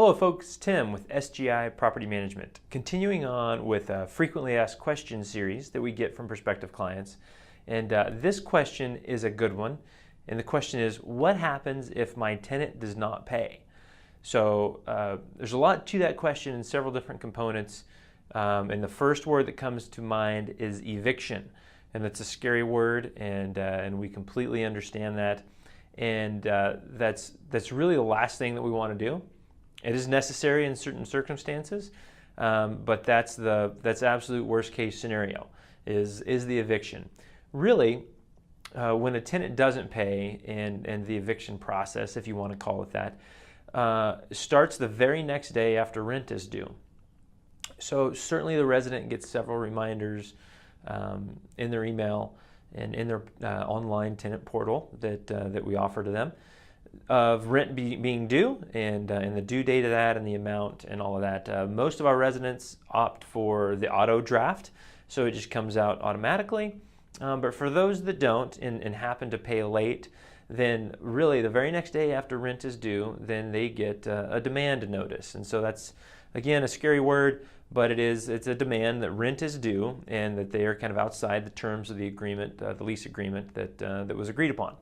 Hello folks, Tim with SGI Property Management. Continuing on with a frequently asked questions series that we get from prospective clients. And this question is a good one. And the question is, what happens if my tenant does not pay? So there's a lot to that question in several different components. And the first word that comes to mind is eviction. And that's a scary word, and we completely understand that. And that's really the last thing that we want to do. It is necessary in certain circumstances, but that's absolute worst case scenario is the eviction. Really, when a tenant doesn't pay and the eviction process, if you want to call it that, starts the very next day after rent is due. So certainly the resident gets several reminders in their email and in their online tenant portal that we offer to them of rent being due and the due date of that and the amount and all of that. Most of our residents opt for the auto draft, so it just comes out automatically. But for those that don't and happen to pay late, then really the very next day after rent is due, then they get a demand notice. And so that's, again, a scary word, but it's a demand that rent is due and that they are kind of outside the terms of the agreement, the lease agreement that was agreed upon.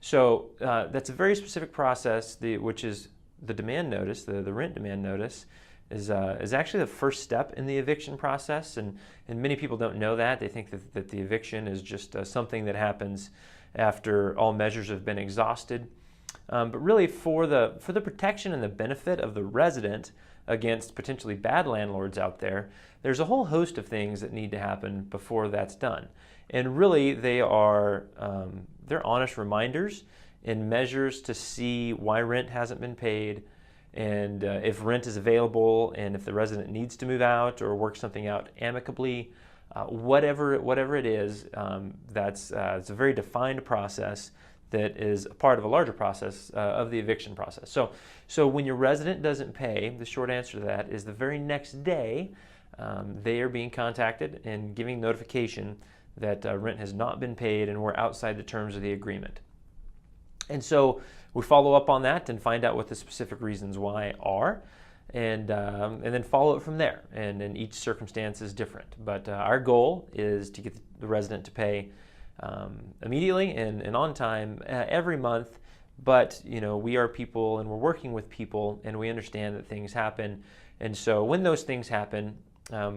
So that's a very specific process, which is the demand notice, the rent demand notice, is actually the first step in the eviction process, and many people don't know that. They think that the eviction is just something that happens after all measures have been exhausted. But really, for the protection and the benefit of the resident against potentially bad landlords out there, there's a whole host of things that need to happen before that's done. And really, they're honest reminders and measures to see why rent hasn't been paid, and if rent is available, and if the resident needs to move out or work something out amicably, whatever it is. It's a very defined process that is a part of a larger process of the eviction process. So when your resident doesn't pay, the short answer to that is the very next day they are being contacted and giving notification that rent has not been paid and we're outside the terms of the agreement. And so we follow up on that and find out what the specific reasons why are, and then follow it from there. And each circumstance is different. But our goal is to get the resident to pay immediately and on time every month. But we are people and we're working with people, and we understand that things happen. And so when those things happen,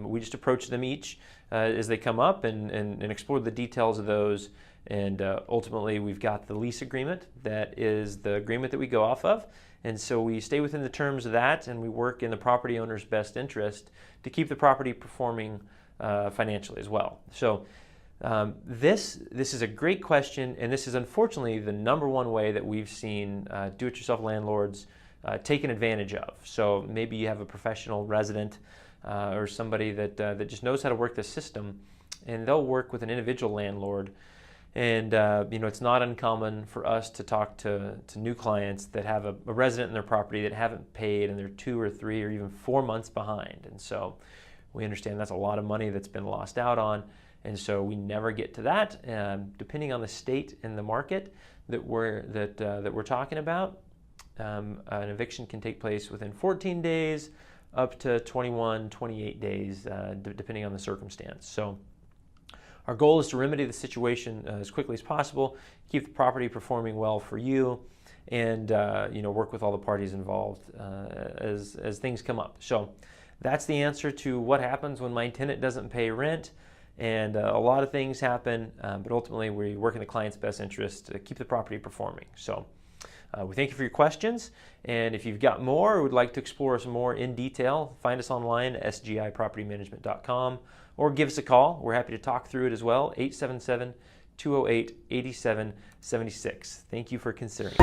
we just approach them each as they come up and explore the details of those. And ultimately, we've got the lease agreement that is the agreement that we go off of. And so we stay within the terms of that, and we work in the property owner's best interest to keep the property performing financially as well. So this is a great question, and this is unfortunately the number one way that we've seen do-it-yourself landlords taken advantage of. So maybe you have a professional resident or somebody that just knows how to work the system, and they'll work with an individual landlord. And it's not uncommon for us to talk to new clients that have a resident in their property that haven't paid, and they're 2 or 3 or even 4 months behind. And so we understand that's a lot of money that's been lost out on, and so we never get to that. Depending on the state and the market that we're talking about, an eviction can take place within 14 days up to 21, 28 days, depending on the circumstance. So our goal is to remedy the situation as quickly as possible, keep the property performing well for you, and work with all the parties involved as things come up. So that's the answer to what happens when my tenant doesn't pay rent. And a lot of things happen, but ultimately we work in the client's best interest to keep the property performing. So we thank you for your questions, and if you've got more or would like to explore some more in detail, find us online at sgipropertymanagement.com, or give us a call. We're happy to talk through it as well, 877-208-8776. Thank you for considering.